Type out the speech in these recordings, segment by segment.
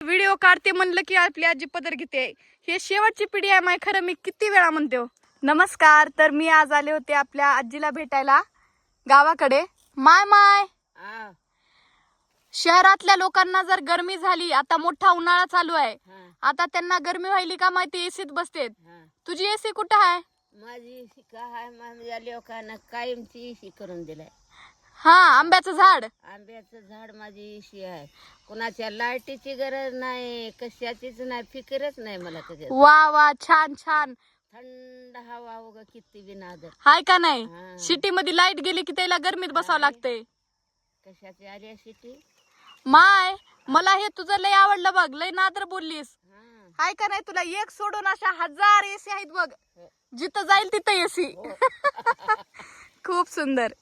Video काढते म्हणलं की आपली आजी पदर घेते. हे शेवटची पिढी आहे माय, खरं मी किती वेळा म्हणते हो. नमस्कार. तर मी आज आले होते आपल्या आजीला भेटायला गावाकडे. माय माय शहरातल्या लोकांना जर गरमी झाली, आता मोठा उन्हाळा चालू आहे, आता त्यांना गरमी व्हायली का माहिती, एसीत बसतेत. तुझी एसी कुठं आहे? माझी एसी का आहे, माझ्या लोकांना कायमची एसी करून दिलाय. हा, आंब्याचं झाड. आंब्याचं झाड माझी एसी आहे. कोणाच्या लाईटीची गरज नाही, कशाचीच नाही, फिकरच नाही मला कधी. वा वा, छान छान. थंड हवा उगा किती बिनादर हाय का नाही. सिटी मध्ये लाईट गेली की त्याला गरमीत बसावं लागतंय. कशाची आली सिटी माय, मला हे तुझं लय आवडलं बघ, लय नादर बोललीस. हाय का नाही. तुला एक सोडून अशा 1000 एसी आहेत बघ, जिथं जाईल तिथं एसी. खूप सुंदर.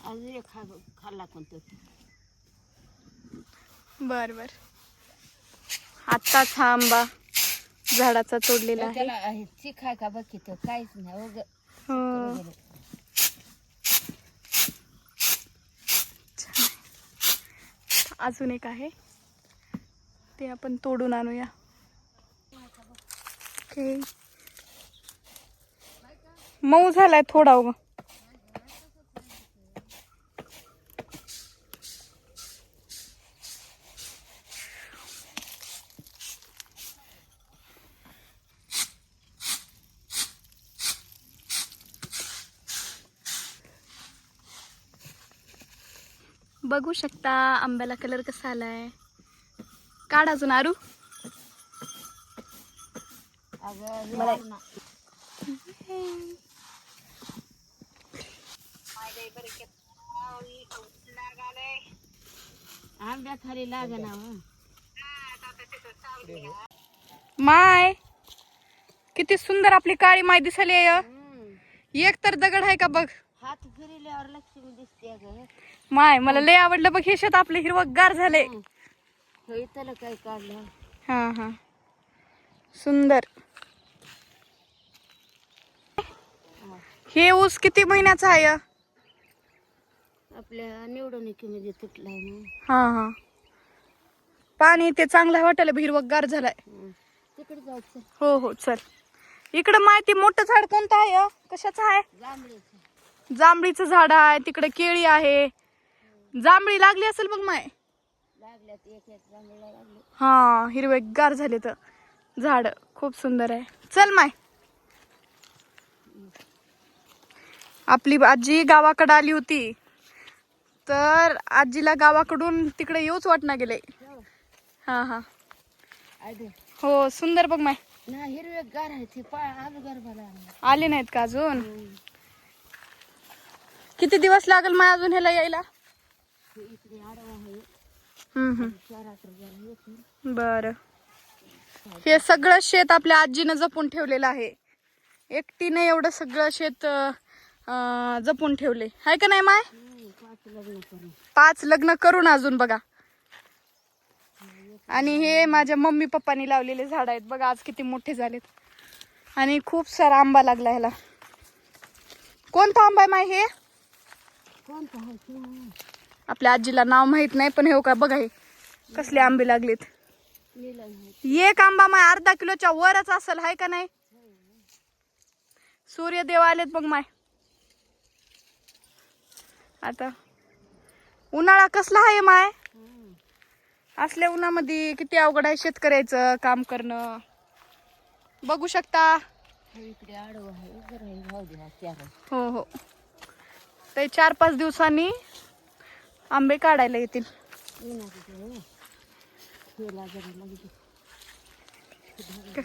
अजून एक खाल्ला कोणतं. बर बर. आत्ताच हा आंबा झाडाचा तोडलेला आहे. त्याला चिक आहे का बघ, तो काहीच नाही उग. हो. अजून एक आहे, ते आपण तोडून आणूया. ओके. मऊ झालाय थोडा उगा. बघू शकता आंब्याला कलर कसा आलाय. काढ अजून आरू. आंब्या खाली लाग ना. माय, किती सुंदर आपली काळी माय दिसली आहे. एक तर दगड आहे का बघ. हात फिरल्यावर लक्ष्मी दिसते ग माय. मला लय आवडलं बघ हे शेत आपलं हिरवगार झाले. त्याला काय काढलं. हा हा, सुंदर. हे ऊस किती महिन्याचा आहे? आपल्या निवडणुकीमध्ये तुटलाय ना. हा हा, पाणी ते चांगलं वाटायला हिरवगार झालाय. तिकडे जायचं. हो हो चल. इकडं माहिती मोठं झाड कोणतं आहे? कशाचं आहे? जांभळीचं. जांभळीचं झाड आहे. तिकडे केळी आहे. जांभळी लागली असेल बघ माय. लागल्यात एक जांभळीला लागले. हा, हिरवेगार झाले तर झाड. खूप सुंदर आहे. चल माय. आपली आजी गावाकडे आली होती, तर आजीला गावाकडून तिकडे येऊच वाटना गेले. हा हा, हो सुंदर बघ माय. ना हिरवेगार आहे ते. गरबाला आले नाहीत का अजून? किती दिवस लागल माय अजून ह्याला यायला? इकडे आडवा आहे. बर. हे सगळं शेत आपल्या आजीनं जपून ठेवलेलं आहे. एकटीने एवढं सगळं शेत जपून ठेवले, हाय का नाही माय? 5 लग्न करून अजून बघा. आणि हे माझ्या मम्मी पप्पानी लावलेले झाड आहेत बघा, आज किती मोठे झालेत. आणि खूप सारा आंबा लागला ह्याला. कोणता आंबा आहे माय हे? आपल्या आजीला नाव माहित नाही, पण हे का बघा हे कसले आंबे लागलेत. एक आंबा माय अर्धा किलोच्या वरच असेल, हाय का नाही. सूर्यदेव आलेत बघ माय. आता उन्हाळा कसला आहे माय. असल्या उन्हामध्ये किती अवघड आहे शेतकऱ्याचं काम करणं. बघू शकता. हो हो, ते 4-5 दिवसांनी आंबे काढायला येतील.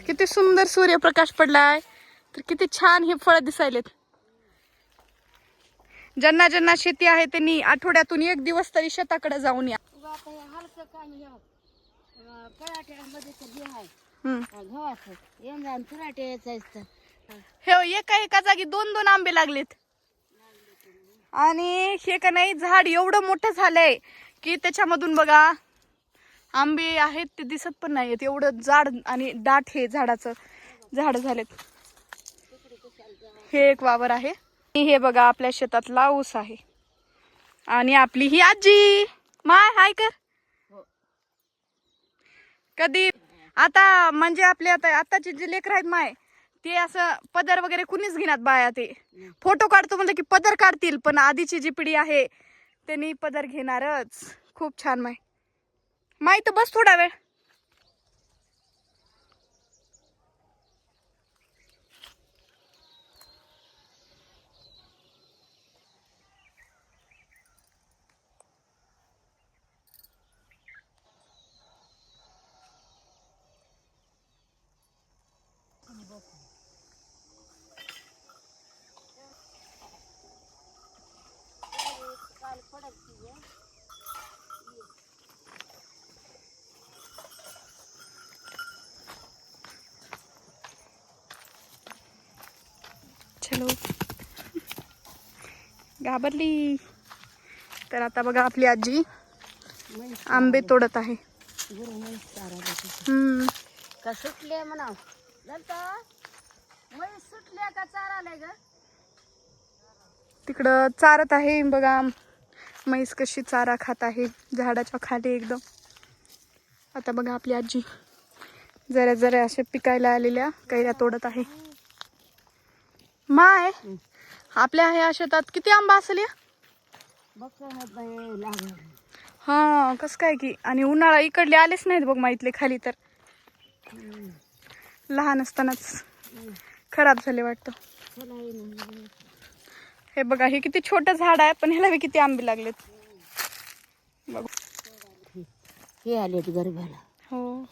किती सुंदर सूर्यप्रकाश पडलाय, तर किती छान हे फळ दिसायलेत. ज्यांना ज्यांना शेती आहे त्यांनी आठवड्यातून 1 दिवस तरी शेताकडे जाऊन या. हे एका जागी 2-2 आंबे लागलेत. आणि हे का नाही झाड एवढं मोठं झालंय की त्याच्यामधून बघा आंबे आहेत ते दिसत पण नाहीत. एवढं जाड आणि दाट हे झाडाचं झाड झालेत. हे एक वावर आहे. हे बघा आपल्या शेतातला ऊस आहे. आणि आपली ही आजी माय हाय कर कधी आता म्हणजे आपले आताचे जे लेकर आहेत माय, ते असं पदर वगैरे कुणीच घेणार बाया. ते फोटो काढतो म्हणलं की पदर काढतील, पण आधीची जी पिढी आहे त्यांनी पदर घेणारच. खूप छान माय. माय तर बस थोडा वेळ. चलो घाबरली. तर आता बघा आपली आजी आंबे तोडत आहे. का सुटले म्हणा सुटले का चाराले ग. तिकडं चारत आहे बघा. म्हैस कशी चारा खात आहे झाडाच्या खाली एकदम. आता बघा आपली आजी जरा जरा असे पिकायला आलेल्या कैऱ्या तोडत आहे. माय आपल्या ह्या शेतात किती आंबा असेल या. हा कस काय की. आणि उन्हाळा इकडले आलेच नाहीत बघ माहितले खाली. तर लहान असतानाच खराब झाले वाटतं. हे बघा हे किती छोटं झाड आहे, पण ह्याला बी किती आंबे लागलेत बघ. हे आलेत गरबाला. हो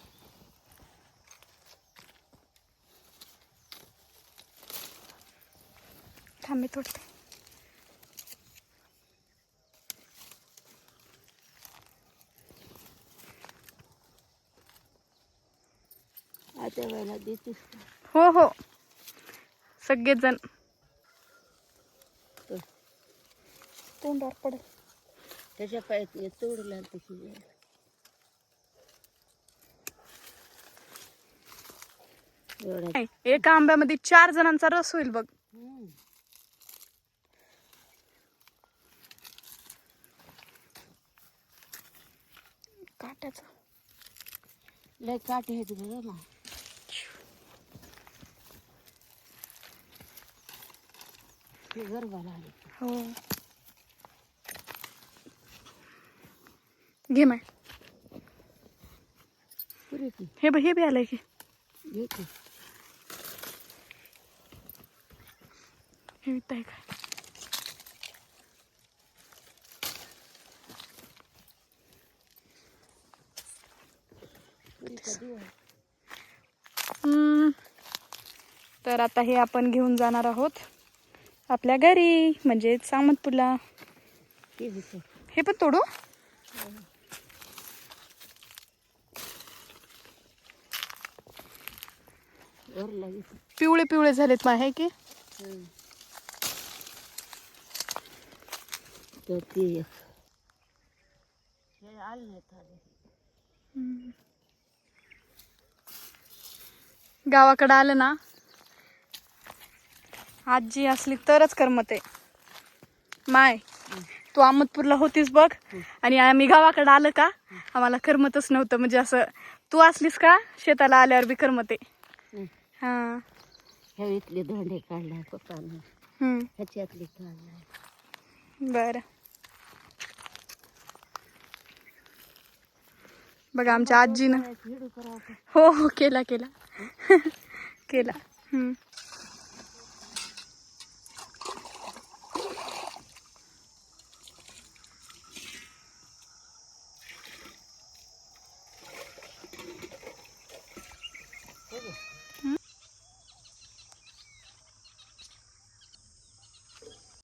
थांबे तोडते. आता वेळेला देतेस. हो हो सगळेच जण. तोंडावर पडेल. त्याच्या पायात तोडला तशी. एका आंब्यामध्ये 4 जणांचा रस होईल बघ. काट्याचा लय काटे आहेत बघ ना. हे गरबाला आले. हो घे माय. हे बी आलंय की. हे विकताय काय. तर आता हे आपण घेऊन जाणार आहोत आपल्या घरी, म्हणजे सामंतपूरला. हे पण तोडू. पिवळे पिवळे झालेत मा आहे की. गावाकडे आलं ना आजी असली तरच करमत आहे माय. तू अहमदपूरला होतीस बघ आणि आम्ही गावाकडे आलं का आम्हाला करमतच नव्हतं. म्हणजे असं तू असलीस का शेताला आल्यावर बी करमते. हा. ह्या इथले धोंडे काढलाय पप्पानं, ह्याच्यातले काढलाय. बर. बघा आमच्या आजीनं. व्हिडिओ करावं का? हो हो केला केला केला.